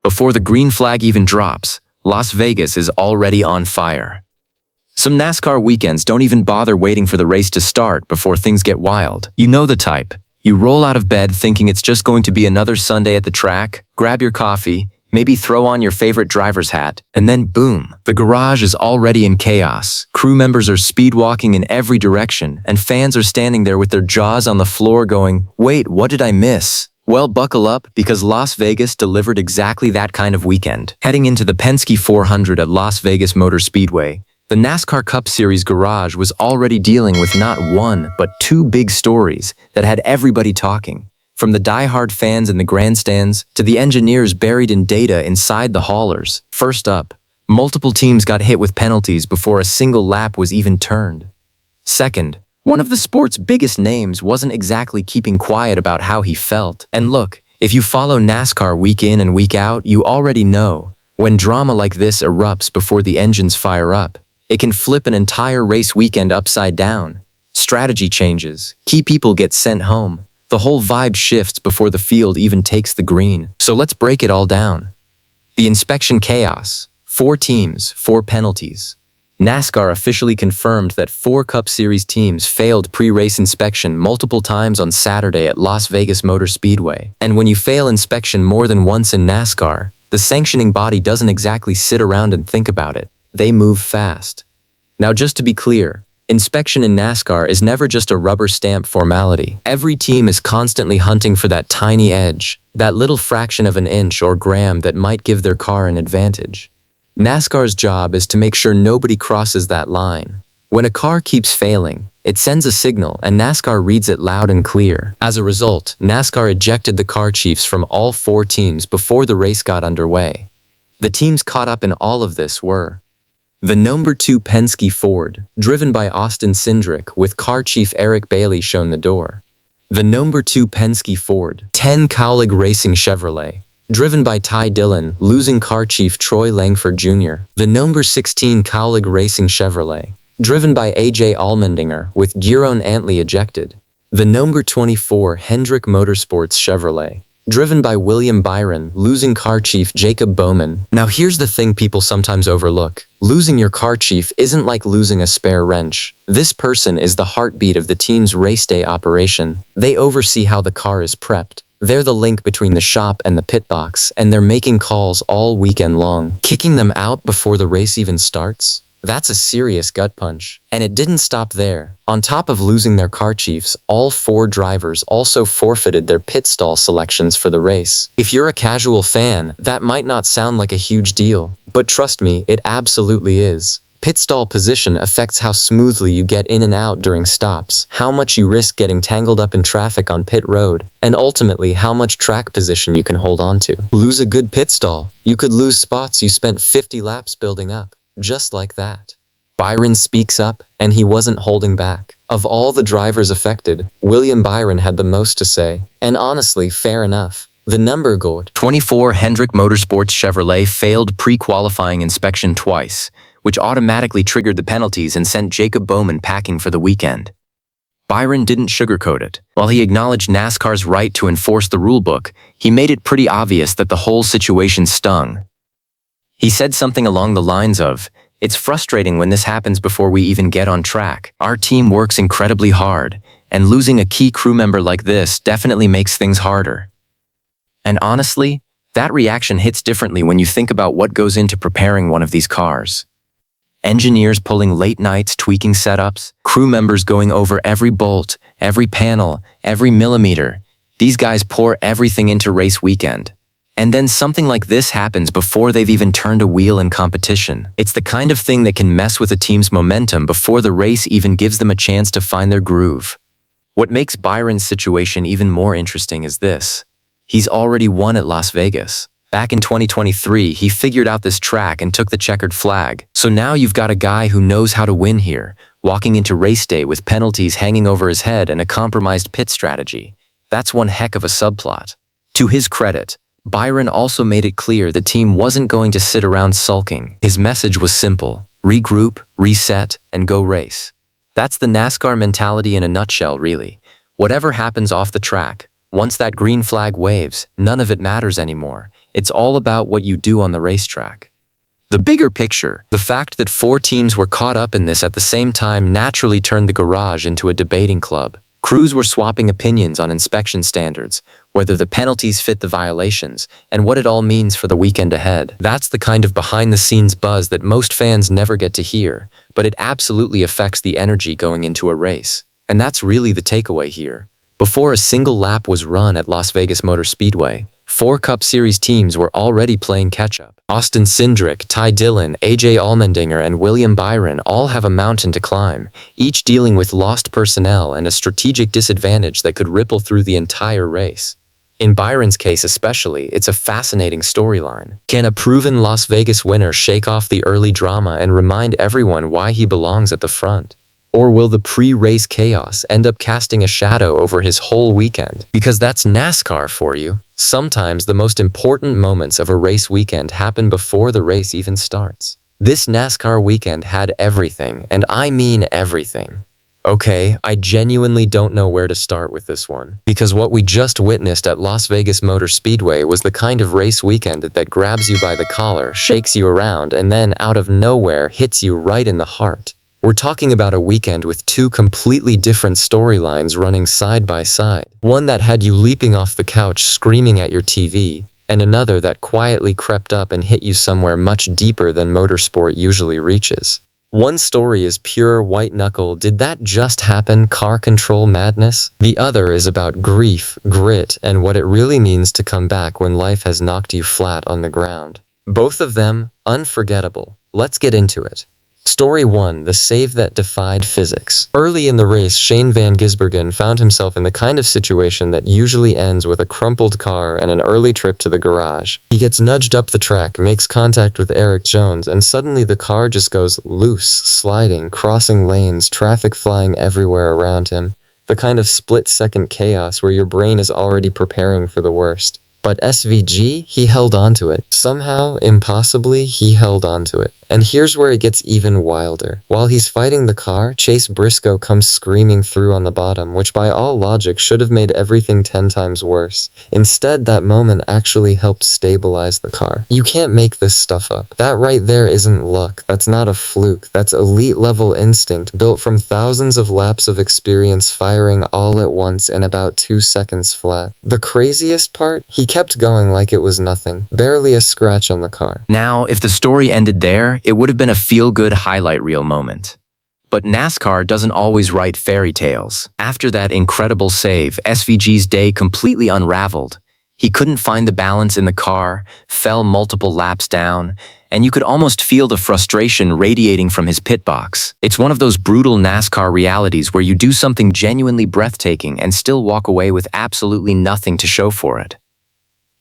Before the green flag even drops, Las Vegas is already on fire. Some NASCAR weekends don't even bother waiting for the race to start before things get wild. You know the type. You roll out of bed thinking it's just going to be another Sunday at the track, grab your coffee, maybe throw on your favorite driver's hat, and then boom, the garage is already in chaos. Crew members are speed-walking in every direction, and fans are standing there with their jaws on the floor going, "Wait, what did I miss?" Well, buckle up, because Las Vegas delivered exactly that kind of weekend. Heading into the Penske 400 at Las Vegas Motor Speedway, the NASCAR Cup Series garage was already dealing with not one, but two big stories that had everybody talking. From the die-hard fans in the grandstands to the engineers buried in data inside the haulers. First up, multiple teams got hit with penalties before a single lap was even turned. Second, one of the sport's biggest names wasn't exactly keeping quiet about how he felt. And look, if you follow NASCAR week in and week out, you already know, when drama like this erupts before the engines fire up, it can flip an entire race weekend upside down. Strategy changes, key people get sent home, the whole vibe shifts before the field even takes the green. So let's break it all down. The inspection chaos, 4 teams, 4 penalties. NASCAR officially confirmed that 4 Cup Series teams failed pre-race inspection multiple times on Saturday at Las Vegas Motor Speedway. And when you fail inspection more than once in NASCAR, the sanctioning body doesn't exactly sit around and think about it. They move fast. Now, just to be clear, inspection in NASCAR is never just a rubber stamp formality. Every team is constantly hunting for that tiny edge, that little fraction of an inch or gram that might give their car an advantage. NASCAR's job is to make sure nobody crosses that line. When a car keeps failing, it sends a signal and NASCAR reads it loud and clear. As a result, NASCAR ejected the car chiefs from all 4 teams before the race got underway. The teams caught up in all of this were the number 2 Penske Ford, driven by Austin Cindric, with car chief Eric Bailey shown the door. The number 2 Penske Ford, 10 Cowlig Racing Chevrolet, driven by Ty Dillon, losing car chief Troy Langford Jr. The number 16 Cowlig Racing Chevrolet, driven by AJ Allmendinger, with Giron Antley ejected. The number 24 Hendrick Motorsports Chevrolet, driven by William Byron, losing car chief Jacob Bowman. Now here's the thing people sometimes overlook. Losing your car chief isn't like losing a spare wrench. This person is the heartbeat of the team's race day operation. They oversee how the car is prepped. They're the link between the shop and the pit box, and they're making calls all weekend long. Kicking them out before the race even starts? That's a serious gut punch. And it didn't stop there. On top of losing their car chiefs, all 4 drivers also forfeited their pit stall selections for the race. If you're a casual fan, that might not sound like a huge deal, but trust me, it absolutely is. Pit stall position affects how smoothly you get in and out during stops, how much you risk getting tangled up in traffic on pit road, and ultimately how much track position you can hold on to. Lose a good pit stall, you could lose spots you spent 50 laps building up. Just like that. Byron speaks up, and he wasn't holding back. Of all the drivers affected, William Byron had the most to say, and honestly, fair enough. The number 24 Hendrick Motorsports Chevrolet failed pre-qualifying inspection twice, which automatically triggered the penalties and sent Jacob Bowman packing for the weekend. Byron didn't sugarcoat it. While he acknowledged NASCAR's right to enforce the rulebook, he made it pretty obvious that the whole situation stung. He said something along the lines of, "It's frustrating when this happens before we even get on track. Our team works incredibly hard, and losing a key crew member like this definitely makes things harder." And honestly, that reaction hits differently when you think about what goes into preparing one of these cars. Engineers pulling late nights tweaking setups, crew members going over every bolt, every panel, every millimeter. These guys pour everything into race weekend. And then something like this happens before they've even turned a wheel in competition. It's the kind of thing that can mess with a team's momentum before the race even gives them a chance to find their groove. What makes Byron's situation even more interesting is this. He's already won at Las Vegas. Back in 2023, he figured out this track and took the checkered flag. So now you've got a guy who knows how to win here, walking into race day with penalties hanging over his head and a compromised pit strategy. That's one heck of a subplot. To his credit, Byron also made it clear the team wasn't going to sit around sulking. His message was simple: regroup, reset, and go race. That's the NASCAR mentality in a nutshell, really. Whatever happens off the track, once that green flag waves, none of it matters anymore. It's all about what you do on the racetrack. The bigger picture, the fact that 4 teams were caught up in this at the same time naturally turned the garage into a debating club. Crews were swapping opinions on inspection standards, whether the penalties fit the violations, and what it all means for the weekend ahead. That's the kind of behind-the-scenes buzz that most fans never get to hear, but it absolutely affects the energy going into a race. And that's really the takeaway here. Before a single lap was run at Las Vegas Motor Speedway, 4 Cup Series teams were already playing catch-up. Austin Cindric, Ty Dillon, AJ Allmendinger, and William Byron all have a mountain to climb, each dealing with lost personnel and a strategic disadvantage that could ripple through the entire race. In Byron's case especially, it's a fascinating storyline. Can a proven Las Vegas winner shake off the early drama and remind everyone why he belongs at the front? Or will the pre-race chaos end up casting a shadow over his whole weekend? Because that's NASCAR for you. Sometimes the most important moments of a race weekend happen before the race even starts. This NASCAR weekend had everything, and I mean everything. Okay, I genuinely don't know where to start with this one, because what we just witnessed at Las Vegas Motor Speedway was the kind of race weekend that grabs you by the collar, shakes you around, and then out of nowhere hits you right in the heart. We're talking about a weekend with 2 completely different storylines running side by side. One that had you leaping off the couch screaming at your TV, and another that quietly crept up and hit you somewhere much deeper than motorsport usually reaches. One story is pure white-knuckle, did that just happen, car control madness? The other is about grief, grit, and what it really means to come back when life has knocked you flat on the ground. Both of them, unforgettable. Let's get into it. Story 1, the save that defied physics. Early in the race, Shane Van Gisbergen found himself in the kind of situation that usually ends with a crumpled car and an early trip to the garage. He gets nudged up the track, makes contact with Eric Jones, and suddenly the car just goes loose, sliding, crossing lanes, traffic flying everywhere around him. The kind of split-second chaos where your brain is already preparing for the worst. But SVG, he held on to it. Somehow, impossibly, he held on to it. And here's where it gets even wilder. While he's fighting the car, Chase Briscoe comes screaming through on the bottom, which by all logic should have made everything 10 times worse. Instead, that moment actually helped stabilize the car. You can't make this stuff up. That right there isn't luck. That's not a fluke. That's elite-level instinct built from thousands of laps of experience firing all at once in about 2 seconds flat. The craziest part? He kept going like it was nothing. Barely a scratch on the car. Now, if the story ended there, it would have been a feel-good highlight reel moment. But NASCAR doesn't always write fairy tales. After that incredible save, SVG's day completely unraveled. He couldn't find the balance in the car, fell multiple laps down, and you could almost feel the frustration radiating from his pit box. It's one of those brutal NASCAR realities where you do something genuinely breathtaking and still walk away with absolutely nothing to show for it.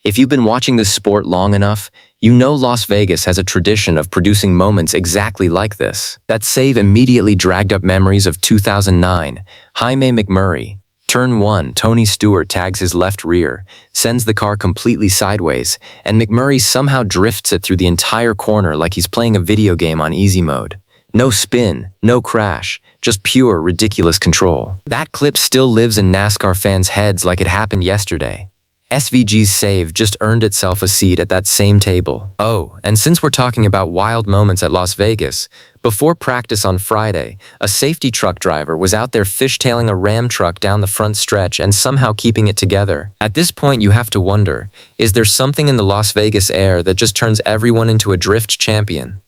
If you've been watching this sport long enough, you know Las Vegas has a tradition of producing moments exactly like this. That save immediately dragged up memories of 2009. Jaime McMurray. Turn 1, Tony Stewart tags his left rear, sends the car completely sideways, and McMurray somehow drifts it through the entire corner like he's playing a video game on easy mode. No spin, no crash, just pure ridiculous control. That clip still lives in NASCAR fans' heads like it happened yesterday. SVG's save just earned itself a seat at that same table. Oh, and since we're talking about wild moments at Las Vegas, before practice on Friday, a safety truck driver was out there fishtailing a Ram truck down the front stretch and somehow keeping it together. At this point, you have to wonder, is there something in the Las Vegas air that just turns everyone into a drift champion?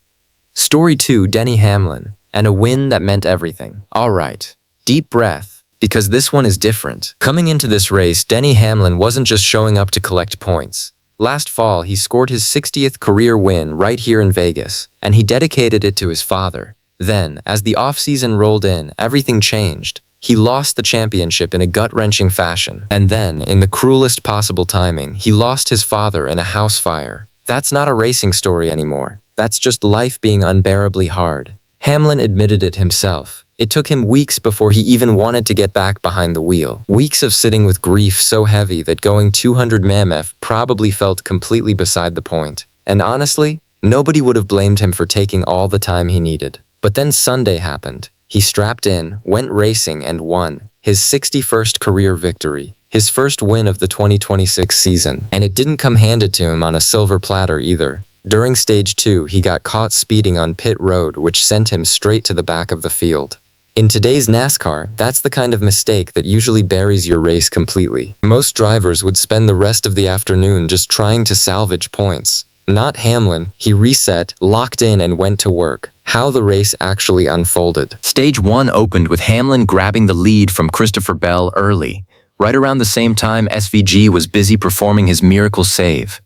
Story 2, Denny Hamlin, and a win that meant everything. All right, deep breath. Because this one is different. Coming into this race, Denny Hamlin wasn't just showing up to collect points. Last fall, he scored his 60th career win right here in Vegas, and he dedicated it to his father. Then, as the offseason rolled in, everything changed. He lost the championship in a gut-wrenching fashion. And then, in the cruelest possible timing, he lost his father in a house fire. That's not a racing story anymore. That's just life being unbearably hard. Hamlin admitted it himself. It took him weeks before he even wanted to get back behind the wheel. Weeks of sitting with grief so heavy that going 200 mph probably felt completely beside the point. And honestly, nobody would have blamed him for taking all the time he needed. But then Sunday happened. He strapped in, went racing, and won. his 61st career victory, his first win of the 2026 season. And it didn't come handed to him on a silver platter either. During stage 2, he got caught speeding on pit road, which sent him straight to the back of the field. In today's NASCAR, that's the kind of mistake that usually buries your race completely. Most drivers would spend the rest of the afternoon just trying to salvage points. Not Hamlin. He reset, locked in, and went to work. How the race actually unfolded. Stage 1 opened with Hamlin grabbing the lead from Christopher Bell early. Right around the same time, SVG was busy performing his miracle save.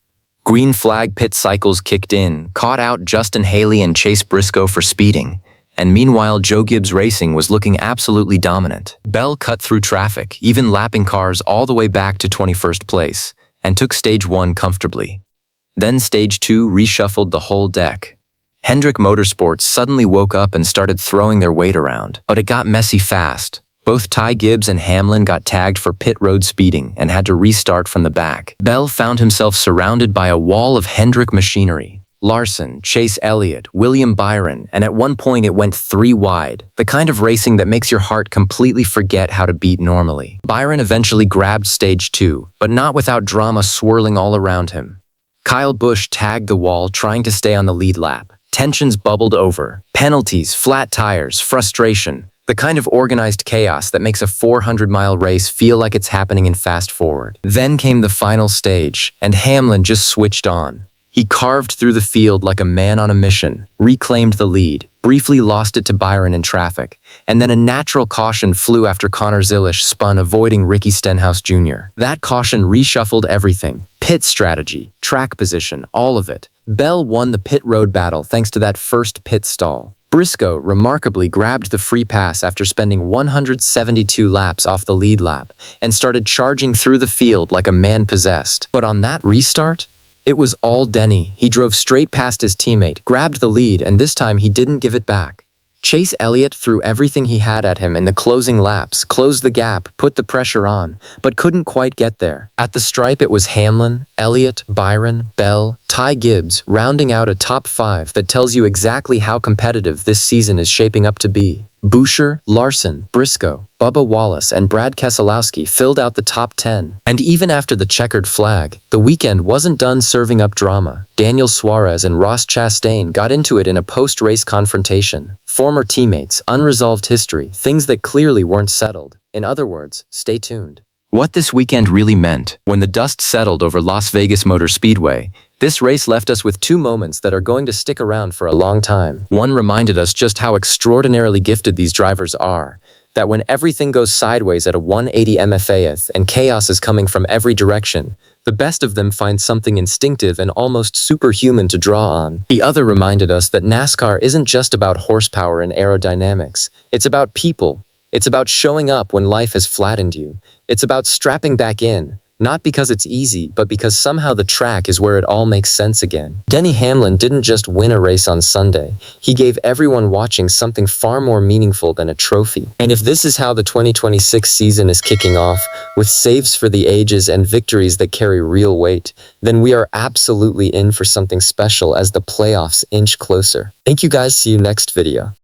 Green flag pit cycles kicked in, caught out Justin Haley and Chase Briscoe for speeding. And meanwhile, Joe Gibbs Racing was looking absolutely dominant. Bell cut through traffic, even lapping cars all the way back to 21st place, and took stage 1 comfortably. Then stage 2 reshuffled the whole deck. Hendrick Motorsports suddenly woke up and started throwing their weight around, but it got messy fast. Both Ty Gibbs and Hamlin got tagged for pit road speeding and had to restart from the back. Bell found himself surrounded by a wall of Hendrick machinery. Larson, Chase Elliott, William Byron, and at one point it went 3 wide, the kind of racing that makes your heart completely forget how to beat normally. Byron eventually grabbed stage 2, but not without drama swirling all around him. Kyle Busch tagged the wall trying to stay on the lead lap. Tensions bubbled over. Penalties, flat tires, frustration. The kind of organized chaos that makes a 400-mile race feel like it's happening in fast forward. Then came the final stage, and Hamlin just switched on. He carved through the field like a man on a mission, reclaimed the lead, briefly lost it to Byron in traffic, and then a natural caution flew after Connor Zilisch spun, avoiding Ricky Stenhouse Jr. That caution reshuffled everything. Pit strategy, track position, all of it. Bell won the pit road battle thanks to that first pit stall. Briscoe remarkably grabbed the free pass after spending 172 laps off the lead lap and started charging through the field like a man possessed. But on that restart, it was all Denny. He drove straight past his teammate, grabbed the lead, and this time he didn't give it back. Chase Elliott threw everything he had at him in the closing laps, closed the gap, put the pressure on, but couldn't quite get there. At the stripe, it was Hamlin, Elliott, Byron, Bell, Ty Gibbs, rounding out a top 5 that tells you exactly how competitive this season is shaping up to be. Buescher, Larson, Briscoe, Bubba Wallace, and Brad Keselowski filled out the top 10. And even after the checkered flag, the weekend wasn't done serving up drama. Daniel Suarez and Ross Chastain got into it in a post-race confrontation. Former teammates, unresolved history, things that clearly weren't settled. In other words, stay tuned. What this weekend really meant, when the dust settled over Las Vegas Motor Speedway, this race left us with 2 moments that are going to stick around for a long time. One reminded us just how extraordinarily gifted these drivers are, that when everything goes sideways at a 180 MFAth and chaos is coming from every direction, the best of them find something instinctive and almost superhuman to draw on. The other reminded us that NASCAR isn't just about horsepower and aerodynamics. It's about people. It's about showing up when life has flattened you. It's about strapping back in, not because it's easy, but because somehow the track is where it all makes sense again. Denny Hamlin didn't just win a race on Sunday. He gave everyone watching something far more meaningful than a trophy. And if this is how the 2026 season is kicking off, with saves for the ages and victories that carry real weight, then we are absolutely in for something special as the playoffs inch closer. Thank you guys. See you next video.